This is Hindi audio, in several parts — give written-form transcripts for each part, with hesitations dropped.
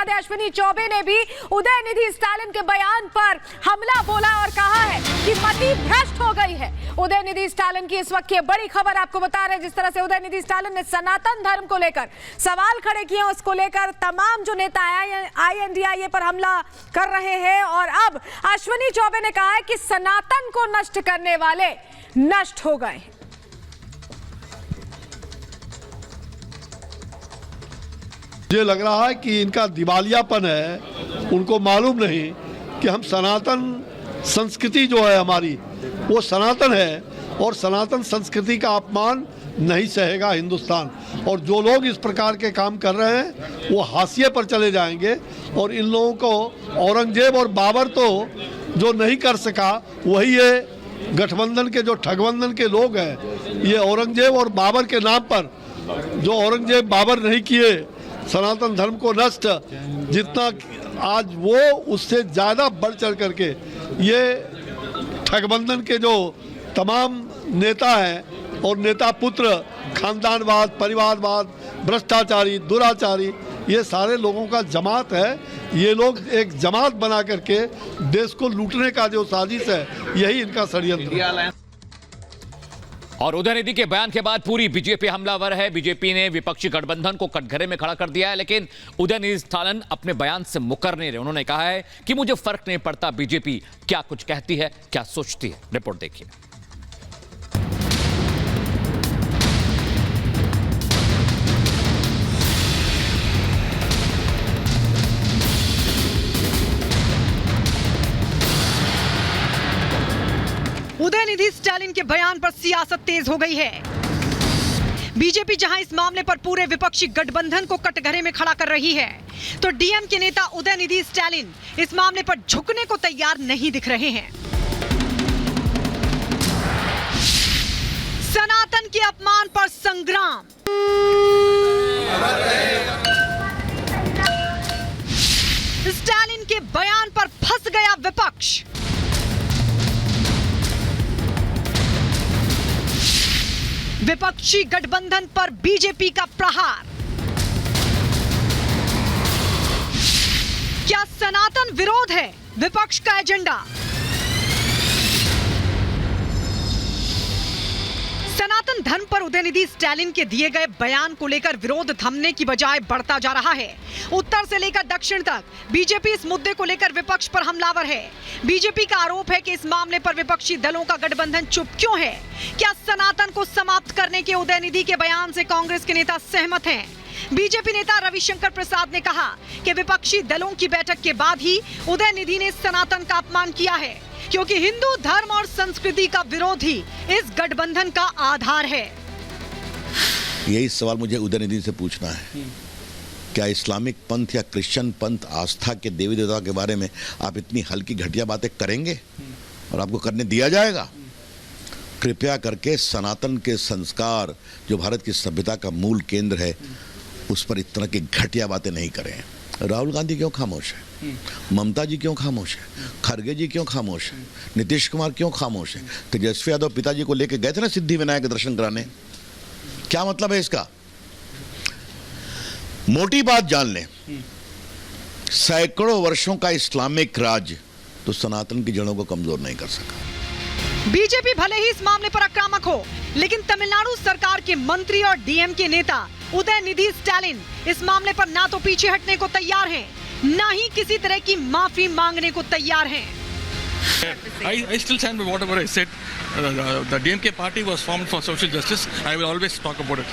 बता दें अश्विनी चौबे ने भी उदयनिधि स्टालिन के बयान पर हमला बोला और कहा है कि मति भ्रष्ट हो गई है। उदयनिधि स्टालिन की इस वक्त की बड़ी खबर आपको बता रहे हैं, जिस तरह से उदयनिधि स्टालिन ने सनातन धर्म को लेकर सवाल खड़े किए, उसको लेकर तमाम जो नेता INDIA पर हमला कर रहे हैं। और अब अश्विनी चौबे ने कहा है कि सनातन को नष्ट करने वाले नष्ट हो गए। मुझे लग रहा है कि इनका दिवालियापन है, उनको मालूम नहीं कि हम सनातन संस्कृति जो है हमारी वो सनातन है और सनातन संस्कृति का अपमान नहीं सहेगा हिंदुस्तान। और जो लोग इस प्रकार के काम कर रहे हैं वो हाशिए पर चले जाएंगे। और इन लोगों को औरंगजेब और बाबर तो जो नहीं कर सका वही ये गठबंधन के जो ठगबंधन के लोग हैं, ये औरंगजेब और बाबर के नाम पर जो औरंगजेब बाबर नहीं किए सनातन धर्म को नष्ट, जितना आज वो उससे ज़्यादा बढ़ चढ़ करके ये ठगबंधन के जो तमाम नेता हैं और नेता पुत्र खानदानवाद, परिवारवाद, भ्रष्टाचारी, दुराचारी, ये सारे लोगों का जमात है। ये लोग एक जमात बना करके देश को लूटने का जो साजिश है, यही इनका षड्यंत्र है। और उदयनिधि के बयान के बाद पूरी बीजेपी हमलावर है। बीजेपी ने विपक्षी गठबंधन को कटघरे में खड़ा कर दिया है, लेकिन उदयनिधि स्टालिन अपने बयान से मुकर नहीं रहे। उन्होंने कहा है कि मुझे फर्क नहीं पड़ता बीजेपी क्या कुछ कहती है, क्या सोचती है। रिपोर्ट देखिए। उदयनिधि स्टालिन के बयान पर सियासत तेज हो गई है। बीजेपी जहां इस मामले पर पूरे विपक्षी गठबंधन को कटघरे में खड़ा कर रही है, तो डीएम के नेता उदयनिधि स्टालिन इस मामले पर झुकने को तैयार नहीं दिख रहे हैं। सनातन के अपमान पर संग्राम। स्टालिन के बयान पर फंस गया विपक्ष। विपक्षी गठबंधन पर बीजेपी का प्रहार। क्या सनातन विरोध है विपक्ष का एजेंडा? सनातन धर्म पर उदयनिधि स्टालिन के दिए गए बयान को लेकर विरोध थमने की बजाय बढ़ता जा रहा है। उत्तर से लेकर दक्षिण तक बीजेपी इस मुद्दे को लेकर विपक्ष पर हमलावर है। बीजेपी का आरोप है कि इस मामले पर विपक्षी दलों का गठबंधन चुप क्यों है? क्या सनातन को समाप्त करने के उदयनिधि के बयान से कांग्रेस के नेता सहमत हैं? बीजेपी नेता रविशंकर प्रसाद ने कहा कि विपक्षी दलों की बैठक के बाद ही उदयनिधि ने सनातन का अपमान किया है, क्योंकि हिंदू धर्म और संस्कृति का विरोध ही इस गठबंधन का आधार है। यही सवाल मुझे उदयनिधि से पूछना है। क्या इस्लामिक पंथ या क्रिश्चियन पंथ आस्था के देवी देवता के बारे में आप इतनी हल्की घटिया बातें करेंगे और आपको करने दिया जाएगा? कृपया करके सनातन के संस्कार जो भारत की सभ्यता का मूल केंद्र है उस पर इस तरह की घटिया बातें नहीं करें। राहुल गांधी क्यों खामोश है? ममता जी क्यों खामोश है? खड़गे जी क्यों खामोश है? नीतीश कुमार क्यों खामोश है? तेजस्वी यादव पिताजी को लेकर गए थे ना सिद्धि विनायक के दर्शन कराने। क्या मतलब है इसका? मोटी बात जान लें, सैकड़ों वर्षों का इस्लामिक राज तो सनातन की जड़ों को कमजोर नहीं कर सका। बीजेपी भले ही इस मामले पर आक्रामक हो, लेकिन तमिलनाडु सरकार के मंत्री और डीएम के नेता उदयनिधि स्टालिन इस मामले पर ना तो पीछे हटने को तैयार हैं, ना ही किसी तरह की माफी मांगने को तैयार हैं। I still stand by whatever I said. The DMK party was formed for social justice. I will always talk about it.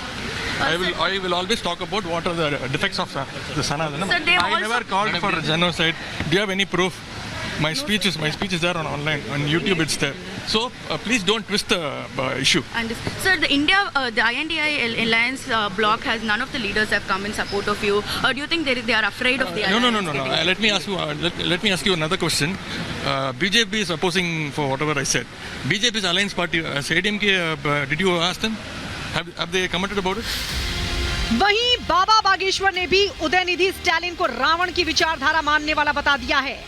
I will always talk about what are the defects of the Sanatana. I never called for genocide. Do you have any proof? My speech is there on online on YouTube. It's there. So please don't twist the issue. Sir, the INDI alliance bloc has none of the leaders have come in support of you. Or do you think they are afraid of the alliance? No. Let me ask you another question. BJP is opposing for whatever I said. BJP's alliance party, ADMK, did you ask them? Have they commented about it? वहीं बाबा बागेश्वर ने भी उदयनिधि स्टालिन को रावण की विचारधारा मानने वाला बता दिया है।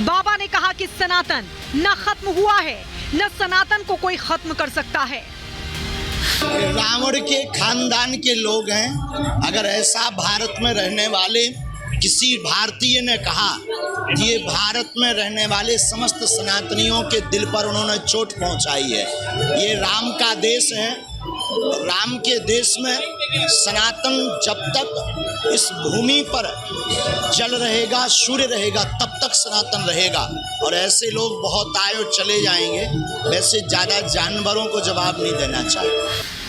बाबा ने कहा कि सनातन न खत्म हुआ है, न सनातन को कोई खत्म कर सकता है। रावण के खानदान के लोग हैं। अगर ऐसा भारत में रहने वाले किसी भारतीय ने कहा कि ये भारत में रहने वाले समस्त सनातनियों के दिल पर उन्होंने चोट पहुंचाई है। ये राम का देश है। राम के देश में सनातन जब तक इस भूमि पर जल रहेगा, सूर्य रहेगा, तब तक सनातन रहेगा। और ऐसे लोग बहुत आए और चले जाएंगे। वैसे ज़्यादा जानवरों को जवाब नहीं देना चाहिए।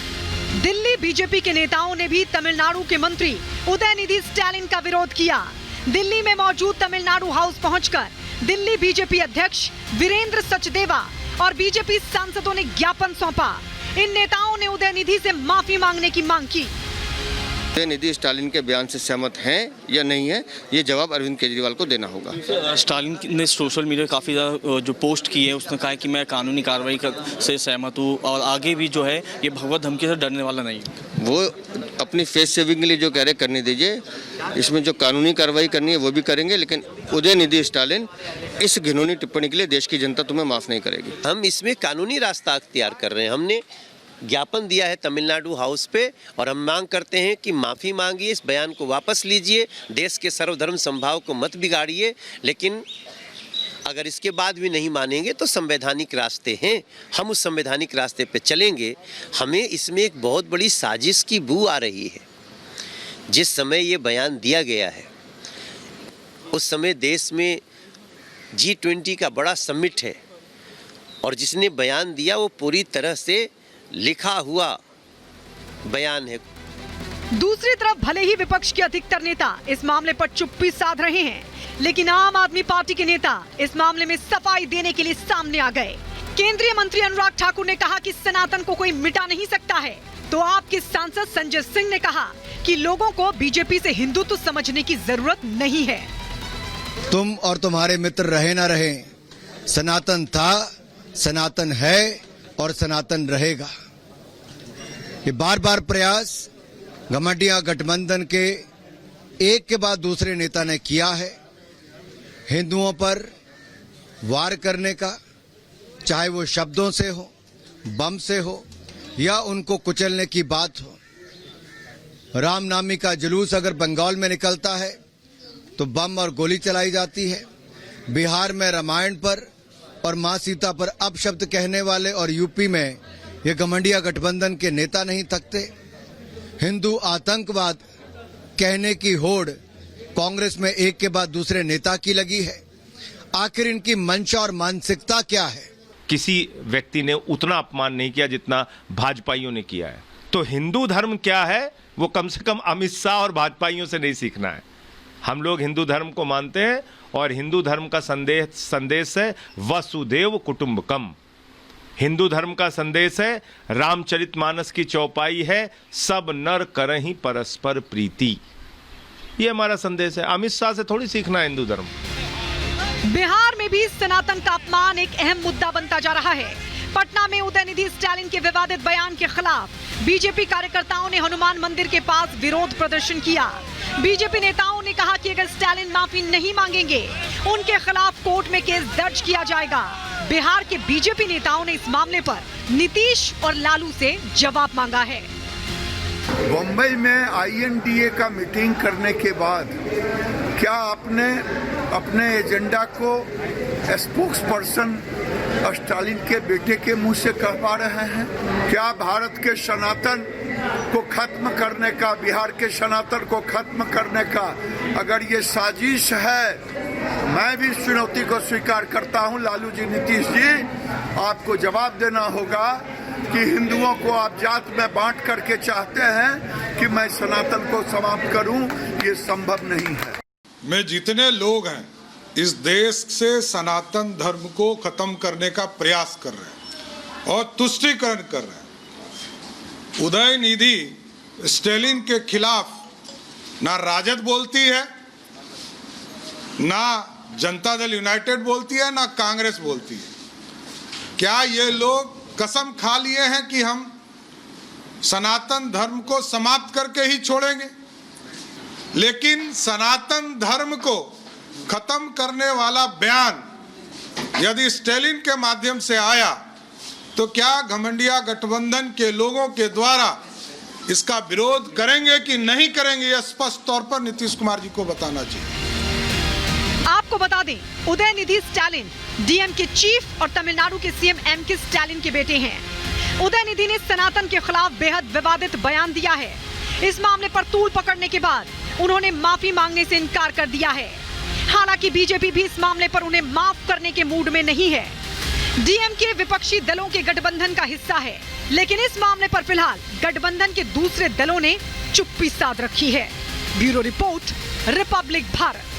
दिल्ली बीजेपी के नेताओं ने भी तमिलनाडु के मंत्री उदयनिधि स्टालिन का विरोध किया। दिल्ली में मौजूद तमिलनाडु हाउस पहुंचकर दिल्ली बीजेपी अध्यक्ष वीरेंद्र सचदेवा और बीजेपी सांसदों ने ज्ञापन सौंपा। इन नेताओं ने उदयनिधि से माफी मांगने की मांग की। उदयनिधि स्टालिन के बयान से सहमत हैं या नहीं है, ये जवाब अरविंद केजरीवाल को देना होगा। स्टालिन ने सोशल मीडिया काफ़ी ज़्यादा जो पोस्ट की है उसने कहा है कि मैं कानूनी कार्रवाई से सहमत हूँ और आगे भी जो है ये भगवत धमकी से डरने वाला नहीं है। वो अपनी फेस सेविंग के लिए जो कह रहे करने दीजिए। इसमें जो कानूनी कार्रवाई करनी है वो भी करेंगे, लेकिन उदयनिधि स्टालिन इस घिनौनी टिप्पणी के लिए देश की जनता तुम्हें माफ़ नहीं करेगी। हम इसमें कानूनी रास्ता अख्तियार कर रहे हैं। हमने ज्ञापन दिया है तमिलनाडु हाउस पे और हम मांग करते हैं कि माफ़ी मांगिए, इस बयान को वापस लीजिए, देश के सर्वधर्म समभाव को मत बिगाड़िए। लेकिन अगर इसके बाद भी नहीं मानेंगे तो संवैधानिक रास्ते हैं, हम उस संवैधानिक रास्ते पे चलेंगे। हमें इसमें एक बहुत बड़ी साजिश की बू आ रही है। जिस समय ये बयान दिया गया है उस समय देश में G20 का बड़ा समिट है और जिसने बयान दिया वो पूरी तरह से लिखा हुआ बयान है। दूसरी तरफ भले ही विपक्ष के अधिकतर नेता इस मामले पर चुप्पी साध रहे हैं, लेकिन आम आदमी पार्टी के नेता इस मामले में सफाई देने के लिए सामने आ गए। केंद्रीय मंत्री अनुराग ठाकुर ने कहा कि सनातन को कोई मिटा नहीं सकता है, तो आपके सांसद संजय सिंह ने कहा कि लोगों को बीजेपी से हिंदुत्व समझने की जरूरत नहीं है। तुम और तुम्हारे मित्र रहे ना रहे, सनातन था, सनातन है और सनातन रहेगा। ये बार बार प्रयास घमंडिया गठबंधन के एक के बाद दूसरे नेता ने किया है हिंदुओं पर वार करने का, चाहे वो शब्दों से हो, बम से हो या उनको कुचलने की बात हो। रामनामी का जुलूस अगर बंगाल में निकलता है तो बम और गोली चलाई जाती है। बिहार में रामायण पर और मां सीता पर अपशब्द कहने वाले और यूपी में ये घमंडिया गठबंधन के नेता नहीं थकते। हिंदू आतंकवाद कहने की होड़ कांग्रेस में एक के बाद दूसरे नेता की लगी है। आखिर इनकी मंशा और मानसिकता क्या है? किसी व्यक्ति ने उतना अपमान नहीं किया जितना भाजपाइयों ने किया है। तो हिंदू धर्म क्या है वो कम से कम अमित शाह और भाजपाइयों से नहीं सीखना है। हम लोग हिंदू धर्म को मानते हैं और हिंदू धर्म का संदेश है वसुदेव कुटुंबकम। हिंदू धर्म का संदेश है रामचरितमानस की चौपाई है सब नर करहीं परस्पर प्रीति। ये हमारा संदेश है। अमित शाह से थोड़ी सीखना है हिंदू धर्म। बिहार में भी सनातन का अपमान एक अहम मुद्दा बनता जा रहा है। पटना में उदयनिधि स्टालिन के विवादित बयान के खिलाफ बीजेपी कार्यकर्ताओं ने हनुमान मंदिर के पास विरोध प्रदर्शन किया। बीजेपी नेताओं ने कहा कि अगर स्टालिन माफी नहीं मांगेंगे उनके खिलाफ कोर्ट में केस दर्ज किया जाएगा। बिहार के बीजेपी नेताओं ने इस मामले पर नीतीश और लालू से जवाब मांगा है। बम्बई में INDA का मीटिंग करने के बाद क्या आपने अपने एजेंडा को स्पोक्स पर्सन स्टालिन के बेटे के मुंह से कहवा रहे हैं? क्या भारत के सनातन को खत्म करने का, बिहार के सनातन को खत्म करने का अगर ये साजिश है, मैं भी चुनौती को स्वीकार करता हूं। लालू जी, नीतीश जी, आपको जवाब देना होगा कि हिंदुओं को आप जात में बांट करके चाहते हैं कि मैं सनातन को समाप्त करूं, ये संभव नहीं है। में जितने लोग हैं इस देश से सनातन धर्म को खत्म करने का प्रयास कर रहे हैं और तुष्टीकरण कर रहे हैं। उदयनिधि स्टालिन के खिलाफ ना राजद बोलती है, ना जनता दल यूनाइटेड बोलती है, ना कांग्रेस बोलती है। क्या ये लोग कसम खा लिए हैं कि हम सनातन धर्म को समाप्त करके ही छोड़ेंगे? लेकिन सनातन धर्म को खत्म करने वाला बयान यदि स्टालिन के माध्यम से आया तो क्या घमंडिया गठबंधन के लोगों के द्वारा इसका विरोध करेंगे कि नहीं करेंगे, यह स्पष्ट तौर पर नीतीश कुमार जी को बताना चाहिए। आपको बता दें, उदयनिधि स्टालिन डीएम के चीफ और तमिलनाडु के सीएम एमके स्टालिन के बेटे हैं। उदयनिधि ने सनातन के खिलाफ बेहद विवादित बयान दिया है। इस मामले पर तूल पकड़ने के बाद उन्होंने माफी मांगने से इनकार कर दिया है। हालांकि बीजेपी भी इस मामले पर उन्हें माफ करने के मूड में नहीं है। डीएम के विपक्षी दलों के गठबंधन का हिस्सा है, लेकिन इस मामले पर फिलहाल गठबंधन के दूसरे दलों ने चुप्पी साध रखी है। Bureau report, Republic Bharat.